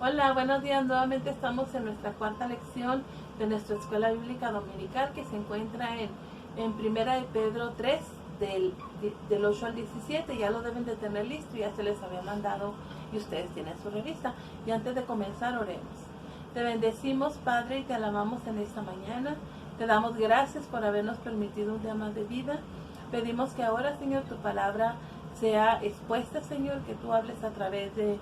Hola, buenos días. Nuevamente estamos en nuestra cuarta lección de nuestra escuela bíblica dominical que se encuentra en Primera de Pedro 3 del 8 al 17. Ya lo deben de tener listo, ya se les había mandado y ustedes tienen su revista. Y antes de comenzar, oremos. Te bendecimos, Padre, y te alabamos en esta mañana. Te damos gracias por habernos permitido un día más de vida. Pedimos que ahora, Señor, tu palabra sea expuesta, Señor, que tú hables a través de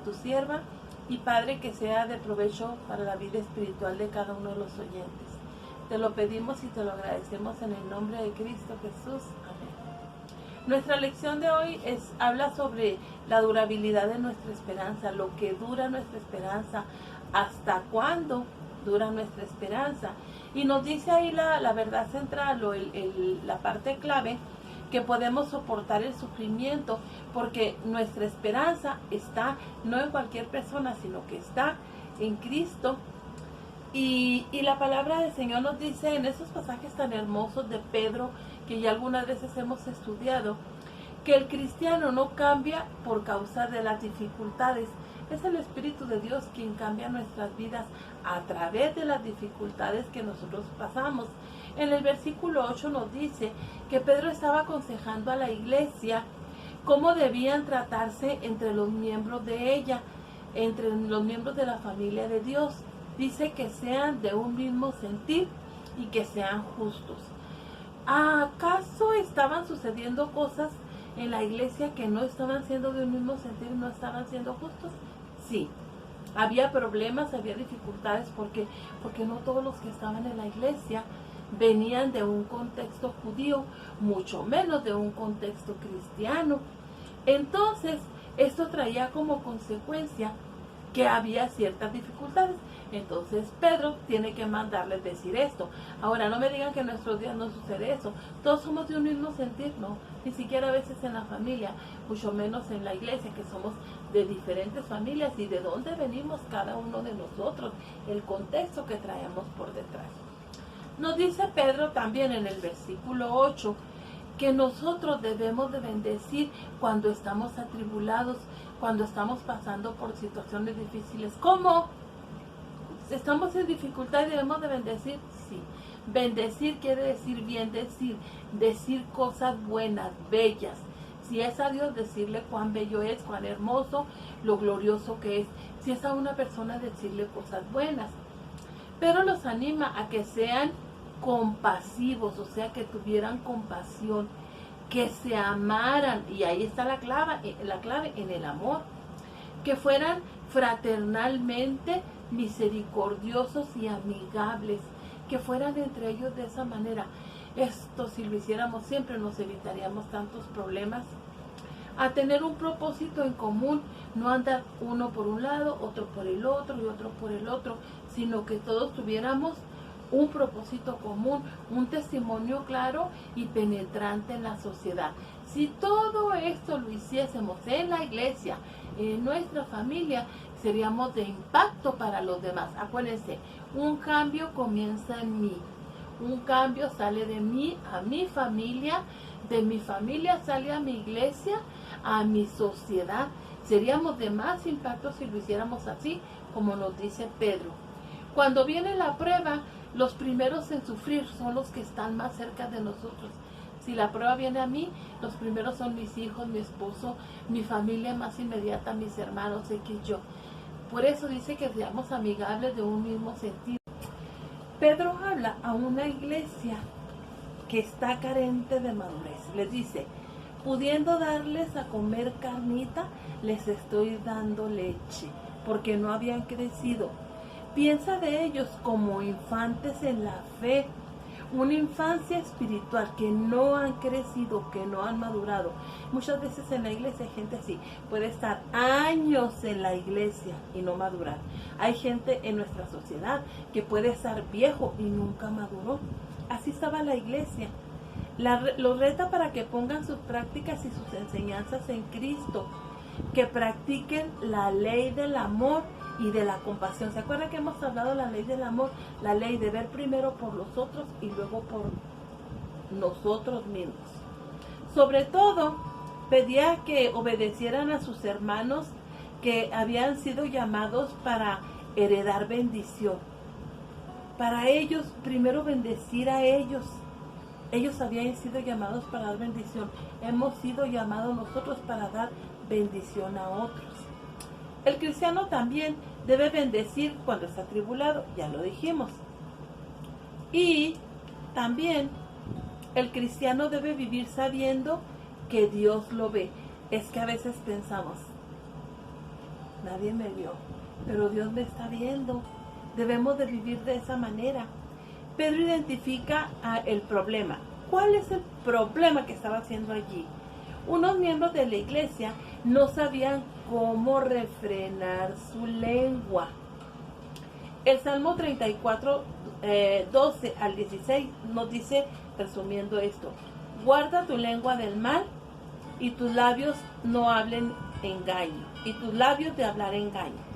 tu sierva. Y Padre, que sea de provecho para la vida espiritual de cada uno de los oyentes. Te lo pedimos y te lo agradecemos en el nombre de Cristo Jesús. Amén. Nuestra lección de hoy habla sobre la durabilidad de nuestra esperanza, lo que dura nuestra esperanza, hasta cuándo dura nuestra esperanza. Y nos dice ahí la verdad central o la parte clave, que podemos soportar el sufrimiento porque nuestra esperanza está no en cualquier persona, sino que está en Cristo. Y la palabra del Señor nos dice en esos pasajes tan hermosos de Pedro, que ya algunas veces hemos estudiado, que el cristiano no cambia por causa de las dificultades. Es el Espíritu de Dios quien cambia nuestras vidas a través de las dificultades que nosotros pasamos. En el versículo 8 nos dice que Pedro estaba aconsejando a la iglesia cómo debían tratarse entre los miembros de ella, entre los miembros de la familia de Dios. Dice que sean de un mismo sentir y que sean justos. ¿Acaso estaban sucediendo cosas en la iglesia que no estaban siendo de un mismo sentir y no estaban siendo justos? Sí, había problemas, había dificultades porque no todos los que estaban en la iglesia venían de un contexto judío, mucho menos de un contexto cristiano. Entonces, esto traía como consecuencia que había ciertas dificultades. Entonces, Pedro tiene que mandarles decir esto. Ahora, no me digan que en nuestros días no sucede eso. Todos somos de un mismo sentir, no. Ni siquiera a veces en la familia, mucho menos en la iglesia, que somos de diferentes familias y de dónde venimos cada uno de nosotros, el contexto que traemos por detrás. Nos dice Pedro también en el versículo 8 que nosotros debemos de bendecir cuando estamos atribulados, cuando estamos pasando por situaciones difíciles. ¿Cómo? ¿Estamos en dificultad y debemos de bendecir? Sí. Bendecir quiere decir bien decir cosas buenas, bellas. Si es a Dios, decirle cuán bello es, cuán hermoso, lo glorioso que es. Si es a una persona, decirle cosas buenas. Pero los anima a que sean compasivos, o sea, que tuvieran compasión, que se amaran, y ahí está la clave en el amor, que fueran fraternalmente misericordiosos y amigables, que fueran entre ellos de esa manera. Esto, si lo hiciéramos siempre, nos evitaríamos tantos problemas. A tener un propósito en común, no andar uno por un lado, otro por el otro y otro por el otro, sino que todos tuviéramos un propósito común, un testimonio claro y penetrante en la sociedad. Si todo esto lo hiciésemos en la iglesia, en nuestra familia, seríamos de impacto para los demás. Acuérdense, un cambio comienza en mí. Un cambio sale de mí a mi familia, de mi familia sale a mi iglesia, a mi sociedad. Seríamos de más impacto si lo hiciéramos así, como nos dice Pedro. Cuando viene la prueba, los primeros en sufrir son los que están más cerca de nosotros. Si la prueba viene a mí, los primeros son mis hijos, mi esposo, mi familia más inmediata, mis hermanos, X, yo. Por eso dice que seamos amigables de un mismo sentido. Pedro habla a una iglesia que está carente de madurez. Les dice, pudiendo darles a comer carnita, les estoy dando leche, porque no habían crecido. Piensa de ellos como infantes en la fe, una infancia espiritual, que no han crecido, que no han madurado. Muchas veces en la iglesia hay gente así, puede estar años en la iglesia y no madurar. Hay gente en nuestra sociedad que puede estar viejo y nunca maduró. Así estaba la iglesia. Los reta para que pongan sus prácticas y sus enseñanzas en Cristo, que practiquen la ley del amor y de la compasión. ¿Se acuerdan que hemos hablado de la ley del amor? La ley de ver primero por los otros y luego por nosotros mismos. Sobre todo, pedía que obedecieran a sus hermanos que habían sido llamados para heredar bendición. Para ellos, primero bendecir a ellos. Ellos habían sido llamados para dar bendición. Hemos sido llamados nosotros para dar bendición a otros. El cristiano también debe bendecir cuando está atribulado, ya lo dijimos. Y también el cristiano debe vivir sabiendo que Dios lo ve. Es que a veces pensamos, nadie me vio, pero Dios me está viendo. Debemos de vivir de esa manera. Pedro identifica el problema. ¿Cuál es el problema que estaba haciendo allí? Unos miembros de la iglesia no sabían cómo refrenar su lengua. El Salmo 34, 12 al 16 nos dice, resumiendo esto: guarda tu lengua del mal y tus labios no hablen engaño, y tus labios de hablar engaño.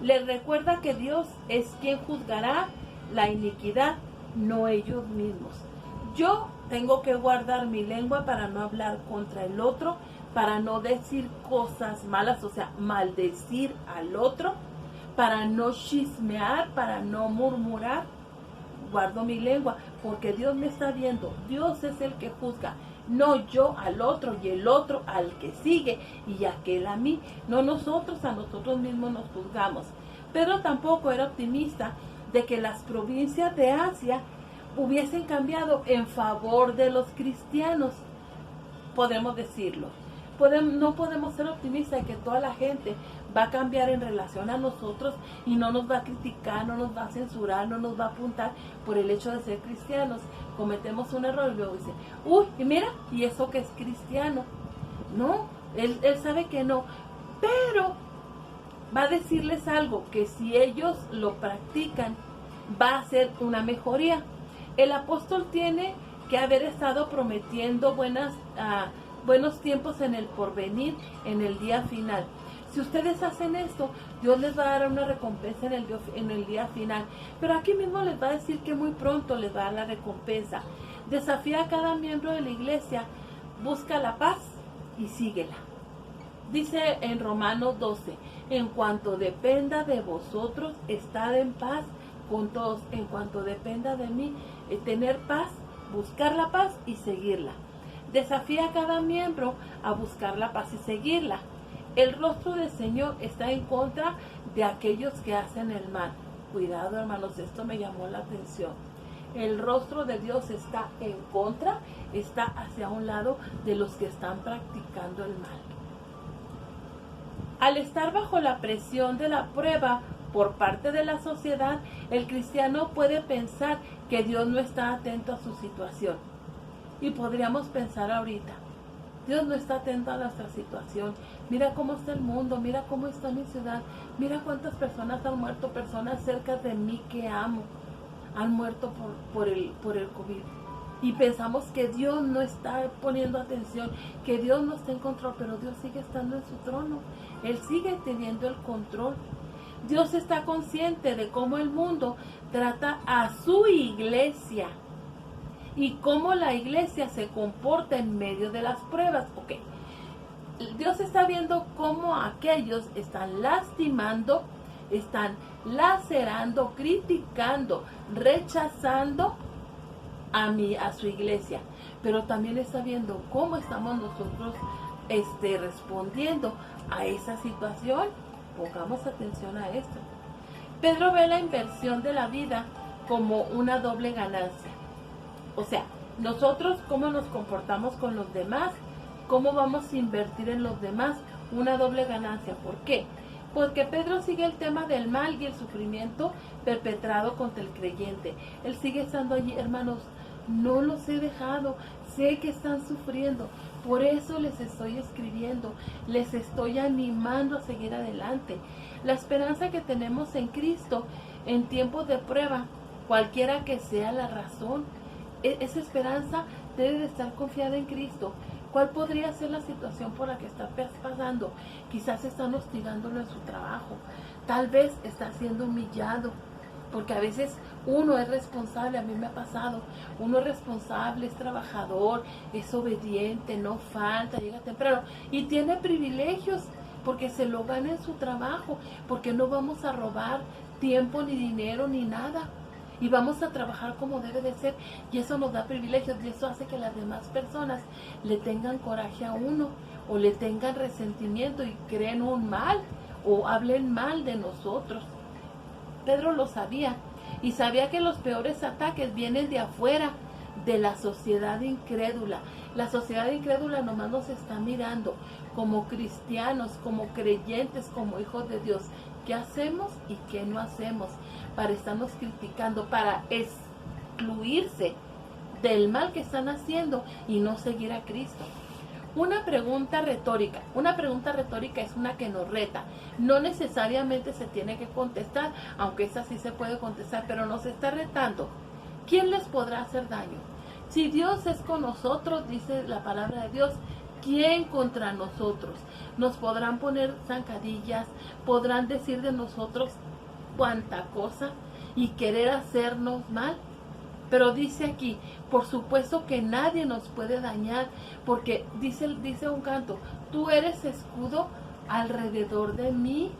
Les recuerda que Dios es quien juzgará la iniquidad, no ellos mismos. Yo tengo que guardar mi lengua para no hablar contra el otro, para no decir cosas malas, o sea, maldecir al otro, para no chismear, para no murmurar. Guardo mi lengua porque Dios me está viendo. Dios es el que juzga, no yo al otro y el otro al que sigue y aquel a mí. No nosotros a nosotros mismos nos juzgamos. Pedro tampoco era optimista de que las provincias de Asia hubiesen cambiado en favor de los cristianos. Podemos decirlo. No podemos ser optimistas de que toda la gente va a cambiar en relación a nosotros y no nos va a criticar, no nos va a censurar, no nos va a apuntar por el hecho de ser cristianos. Cometemos un error y luego dice, uy, y mira, ¿y eso que es cristiano? No, él sabe que no, pero va a decirles algo que si ellos lo practican va a ser una mejoría. El apóstol tiene que haber estado prometiendo buenos tiempos en el porvenir, en el día final. Si ustedes hacen esto, Dios les va a dar una recompensa en el día final. Pero aquí mismo les va a decir que muy pronto les va a dar la recompensa. Desafía a cada miembro de la iglesia, busca la paz y síguela. Dice en Romanos 12, en cuanto dependa de vosotros, estad en paz con todos. En cuanto dependa de mí, tener paz, buscar la paz y seguirla. Desafía a cada miembro a buscar la paz y seguirla. El rostro del Señor está en contra de aquellos que hacen el mal. Cuidado, hermanos, esto me llamó la atención. El rostro de Dios está en contra, está hacia un lado de los que están practicando el mal. Al estar bajo la presión de la prueba por parte de la sociedad, el cristiano puede pensar que Dios no está atento a su situación. Y podríamos pensar ahorita, Dios no está atento a nuestra situación. Mira cómo está el mundo, mira cómo está mi ciudad, mira cuántas personas han muerto, personas cerca de mí que amo, han muerto por el COVID. Y pensamos que Dios no está poniendo atención, que Dios no está en control, pero Dios sigue estando en su trono. Él sigue teniendo el control. Dios está consciente de cómo el mundo trata a su iglesia y cómo la iglesia se comporta en medio de las pruebas. Ok, Dios está viendo cómo aquellos están lastimando, están lacerando, criticando, rechazando a su iglesia, pero también está viendo cómo estamos nosotros respondiendo a esa situación. Pongamos atención a esto. Pedro ve la inversión de la vida como una doble ganancia. O sea, nosotros cómo nos comportamos con los demás, cómo vamos a invertir en los demás, una doble ganancia. ¿Por qué? Porque Pedro sigue el tema del mal y el sufrimiento perpetrado contra el creyente. Él sigue estando allí, hermanos, no los he dejado, sé que están sufriendo, por eso les estoy escribiendo, les estoy animando a seguir adelante. La esperanza que tenemos en Cristo en tiempos de prueba, cualquiera que sea la razón, esa esperanza debe de estar confiada en Cristo. ¿Cuál podría ser la situación por la que está pasando? Quizás están hostigándolo en su trabajo, tal vez está siendo humillado, porque a veces uno es responsable, a mí me ha pasado, uno es responsable, es trabajador, es obediente, no falta, llega temprano y tiene privilegios, porque se lo gana en su trabajo, porque no vamos a robar tiempo, ni dinero, ni nada. Y vamos a trabajar como debe de ser. Y eso nos da privilegios. Y eso hace que las demás personas le tengan coraje a uno. O le tengan resentimiento y creen un mal. O hablen mal de nosotros. Pedro lo sabía. Y sabía que los peores ataques vienen de afuera. De la sociedad incrédula. La sociedad incrédula nomás nos está mirando como cristianos, como creyentes, como hijos de Dios. ¿Qué hacemos y qué no hacemos? Para estarnos criticando, para excluirse del mal que están haciendo y no seguir a Cristo. Una pregunta retórica es una que nos reta. No necesariamente se tiene que contestar, aunque esa sí se puede contestar, pero nos está retando. ¿Quién les podrá hacer daño? Si Dios es con nosotros, dice la palabra de Dios, ¿quién contra nosotros? Nos podrán poner zancadillas, podrán decir de nosotros cuánta cosa y querer hacernos mal. Pero dice aquí, por supuesto que nadie nos puede dañar, porque dice un canto, tú eres escudo alrededor de mí.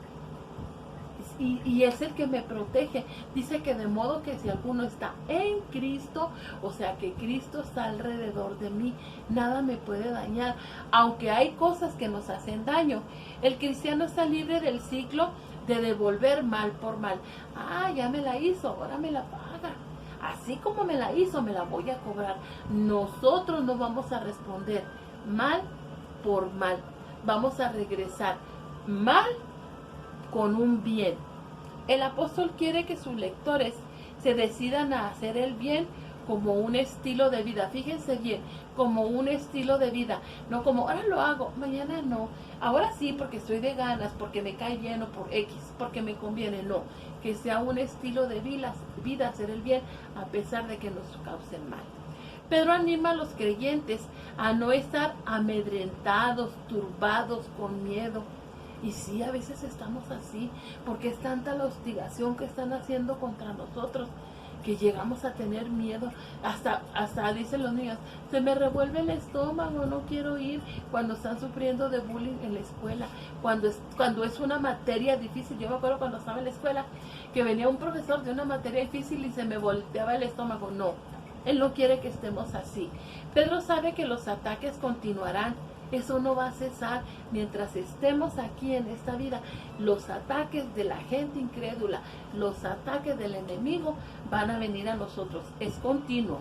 Y es el que me protege. Dice que de modo que si alguno está en Cristo, o sea que Cristo está alrededor de mí, nada me puede dañar. Aunque hay cosas que nos hacen daño, el cristiano está libre del ciclo de devolver mal por mal. Ah, ya me la hizo, ahora me la paga. Así como me la hizo, me la voy a cobrar. Nosotros no vamos a responder mal por mal. Vamos a regresar mal con un bien. El apóstol quiere que sus lectores se decidan a hacer el bien como un estilo de vida. Fíjense bien, como un estilo de vida. No como, ahora lo hago, mañana no. Ahora sí, porque estoy de ganas, porque me cae bien o por X, porque me conviene. No, que sea un estilo de vida hacer el bien a pesar de que nos causen mal. Pedro anima a los creyentes a no estar amedrentados, turbados, con miedo. Y sí, a veces estamos así, porque es tanta la hostigación que están haciendo contra nosotros, que llegamos a tener miedo. Hasta dicen los niños, se me revuelve el estómago, no quiero ir, cuando están sufriendo de bullying en la escuela, cuando es una materia difícil. Yo me acuerdo cuando estaba en la escuela, que venía un profesor de una materia difícil y se me volteaba el estómago. No, él no quiere que estemos así. Pedro sabe que los ataques continuarán. Eso no va a cesar mientras estemos aquí en esta vida. Los ataques de la gente incrédula, los ataques del enemigo van a venir a nosotros. Es continuo.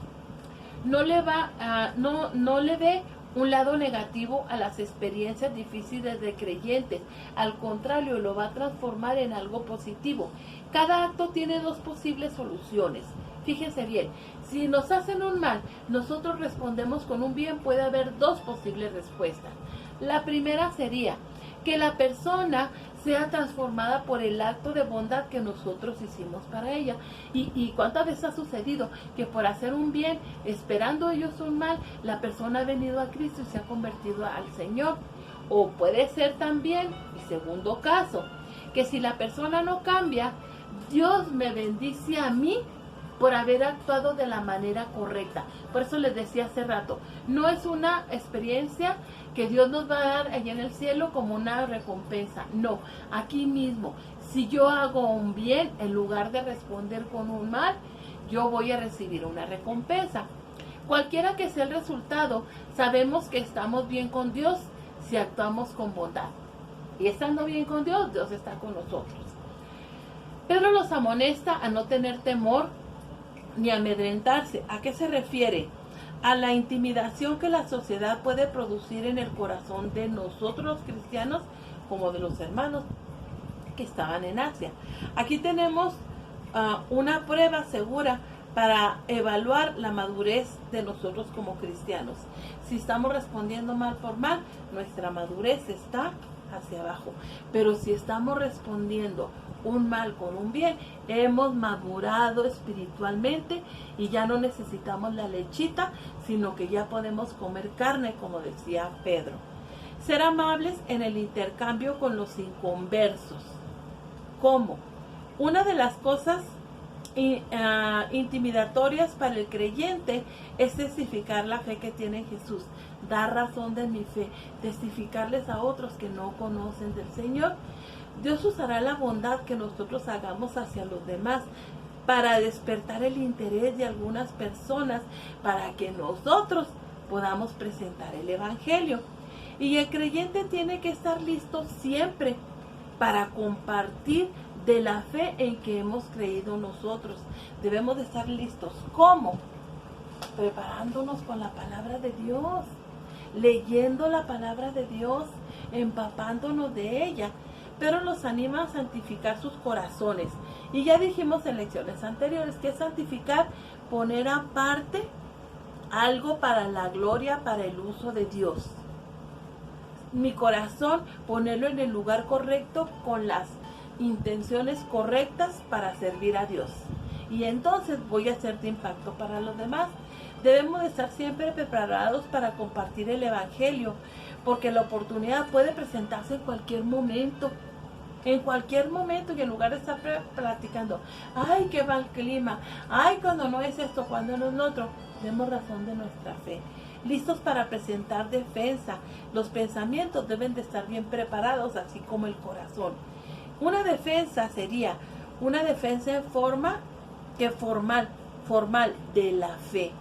No le ve un lado negativo a las experiencias difíciles de creyentes. Al contrario, lo va a transformar en algo positivo. Cada acto tiene dos posibles soluciones. Fíjense bien, si nos hacen un mal, nosotros respondemos con un bien, puede haber dos posibles respuestas. La primera sería que la persona sea transformada por el acto de bondad que nosotros hicimos para ella. ¿Y cuántas veces ha sucedido que por hacer un bien, esperando ellos un mal, la persona ha venido a Cristo y se ha convertido al Señor? O puede ser también, y segundo caso, que si la persona no cambia, Dios me bendice a mí por haber actuado de la manera correcta. Por eso les decía hace rato, no es una experiencia que Dios nos va a dar allá en el cielo como una recompensa. No, aquí mismo, si yo hago un bien, en lugar de responder con un mal, yo voy a recibir una recompensa. Cualquiera que sea el resultado, sabemos que estamos bien con Dios si actuamos con bondad. Y estando bien con Dios, Dios está con nosotros. Pedro los amonesta a no tener temor ni amedrentarse. ¿A qué se refiere? A la intimidación que la sociedad puede producir en el corazón de nosotros los cristianos como de los hermanos que estaban en Asia. Aquí tenemos una prueba segura para evaluar la madurez de nosotros como cristianos. Si estamos respondiendo mal por mal, nuestra madurez está hacia abajo. Pero si estamos respondiendo un mal con un bien, hemos madurado espiritualmente y ya no necesitamos la lechita, sino que ya podemos comer carne, como decía Pedro. Ser amables en el intercambio con los inconversos. ¿Cómo? Una de las cosas intimidatorias para el creyente es testificar la fe que tiene en Jesús. dar razón de mi fe, testificarles a otros que no conocen del Señor. Dios usará la bondad que nosotros hagamos hacia los demás para despertar el interés de algunas personas para que nosotros podamos presentar el Evangelio. Y el creyente tiene que estar listo siempre para compartir de la fe en que hemos creído nosotros. Debemos de estar listos. ¿Cómo? Preparándonos con la palabra de Dios, leyendo la palabra de Dios, empapándonos de ella. Pero los anima a santificar sus corazones. Y ya dijimos en lecciones anteriores que es santificar, poner aparte algo para la gloria, para el uso de Dios. Mi corazón, ponerlo en el lugar correcto con las intenciones correctas para servir a Dios. Y entonces voy a hacer de impacto para los demás. Debemos de estar siempre preparados para compartir el Evangelio, porque la oportunidad puede presentarse en cualquier momento. En cualquier momento, y en lugar de estar platicando, ay, qué mal clima, ay, cuando no es esto, cuando no es lo otro, demos razón de nuestra fe. Listos para presentar defensa. Los pensamientos deben de estar bien preparados, así como el corazón. Una defensa sería una defensa en forma que formal de la fe.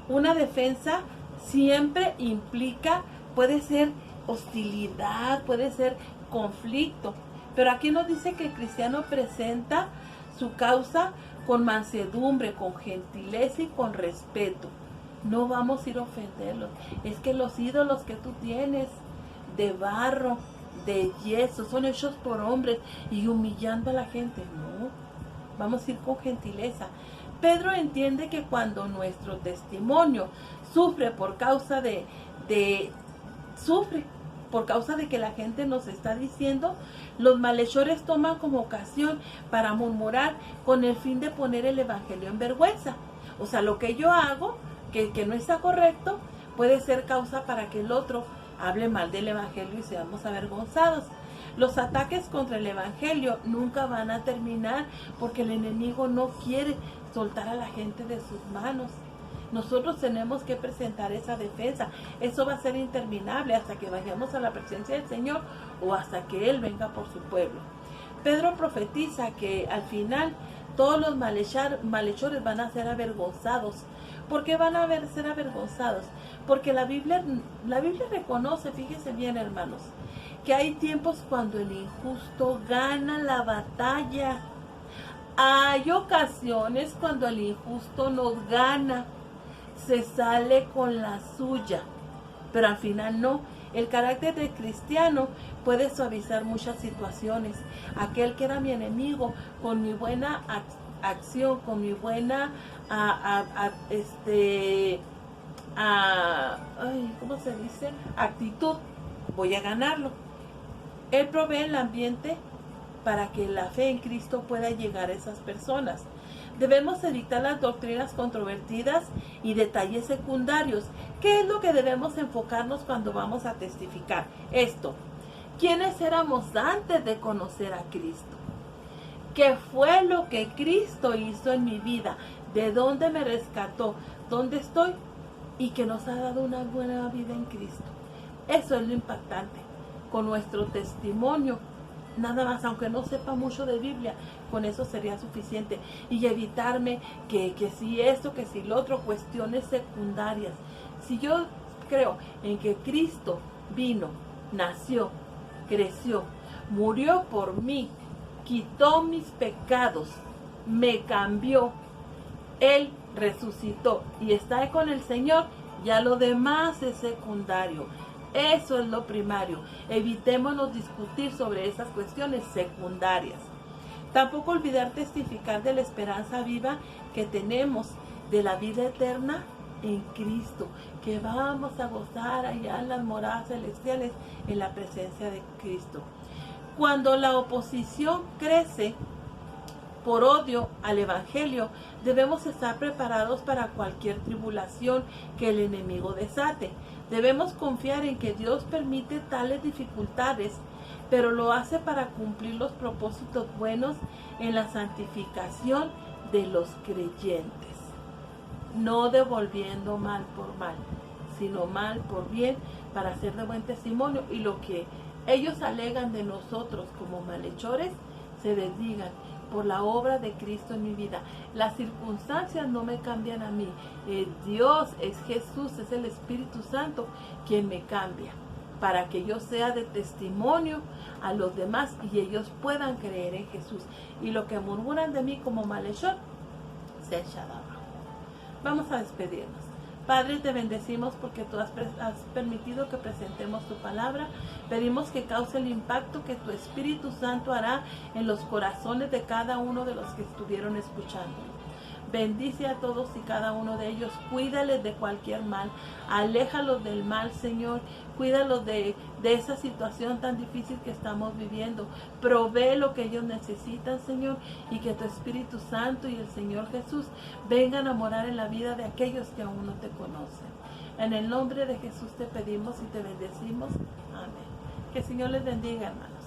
Una defensa siempre implica, puede ser hostilidad, puede ser conflicto. Pero aquí nos dice que el cristiano presenta su causa con mansedumbre, con gentileza y con respeto. No vamos a ir a ofenderlos. Es que los ídolos que tú tienes de barro, de yeso, son hechos por hombres y humillando a la gente. No, vamos a ir con gentileza. Pedro entiende que cuando nuestro testimonio sufre por causa de que la gente nos está diciendo, los malhechores toman como ocasión para murmurar con el fin de poner el evangelio en vergüenza. O sea, lo que yo hago, que no está correcto, puede ser causa para que el otro hable mal del evangelio y seamos avergonzados. Los ataques contra el evangelio nunca van a terminar porque el enemigo no quiere soltar a la gente de sus manos. Nosotros tenemos que presentar esa defensa. Eso va a ser interminable hasta que vayamos a la presencia del Señor o hasta que Él venga por su pueblo. Pedro profetiza que al final todos los malhechores van a ser avergonzados. ¿Por qué van a ser avergonzados? Porque la Biblia reconoce, fíjense bien, hermanos, que hay tiempos cuando el injusto gana la batalla. Hay ocasiones cuando el injusto nos gana, se sale con la suya, pero al final no. El carácter del cristiano puede suavizar muchas situaciones. Aquel que era mi enemigo, con mi buena acción, con mi buena ¿cómo se dice? Actitud, voy a ganarlo. Él provee el ambiente para que la fe en Cristo pueda llegar a esas personas. Debemos evitar las doctrinas controvertidas y detalles secundarios. ¿Qué es lo que debemos enfocarnos cuando vamos a testificar? Esto. ¿Quiénes éramos antes de conocer a Cristo? ¿Qué fue lo que Cristo hizo en mi vida? ¿De dónde me rescató? ¿Dónde estoy? Y que nos ha dado una buena vida en Cristo. Eso es lo impactante. Con nuestro testimonio, nada más, aunque no sepa mucho de Biblia, con eso sería suficiente. Y evitarme que si esto, que si lo otro, cuestiones secundarias. Si yo creo en que Cristo vino, nació, creció, murió por mí, quitó mis pecados, me cambió, Él resucitó y está con el Señor, ya lo demás es secundario. Eso es lo primario. Evitémonos discutir sobre esas cuestiones secundarias. Tampoco olvidar testificar de la esperanza viva que tenemos de la vida eterna en Cristo, que vamos a gozar allá en las moradas celestiales en la presencia de Cristo. Cuando la oposición crece por odio al Evangelio, debemos estar preparados para cualquier tribulación que el enemigo desate. Debemos confiar en que Dios permite tales dificultades, pero lo hace para cumplir los propósitos buenos en la santificación de los creyentes. No devolviendo mal por mal, sino mal por bien, para hacer de buen testimonio, y lo que ellos alegan de nosotros como malhechores, se desdigan por la obra de Cristo en mi vida. Las circunstancias no me cambian a mí. Es Dios, es Jesús, es el Espíritu Santo quien me cambia, para que yo sea de testimonio a los demás y ellos puedan creer en Jesús. Y lo que murmuran de mí como malhechor, se echa abajo. Vamos a despedirnos. Padre, te bendecimos porque tú has permitido que presentemos tu palabra. Pedimos que cause el impacto que tu Espíritu Santo hará en los corazones de cada uno de los que estuvieron escuchando. Bendice a todos y cada uno de ellos. Cuídales de cualquier mal. Aléjalos del mal, Señor. Cuídalos de esa situación tan difícil que estamos viviendo. Provee lo que ellos necesitan, Señor. Y que tu Espíritu Santo y el Señor Jesús vengan a morar en la vida de aquellos que aún no te conocen. En el nombre de Jesús te pedimos y te bendecimos. Amén. Que el Señor les bendiga, hermanos.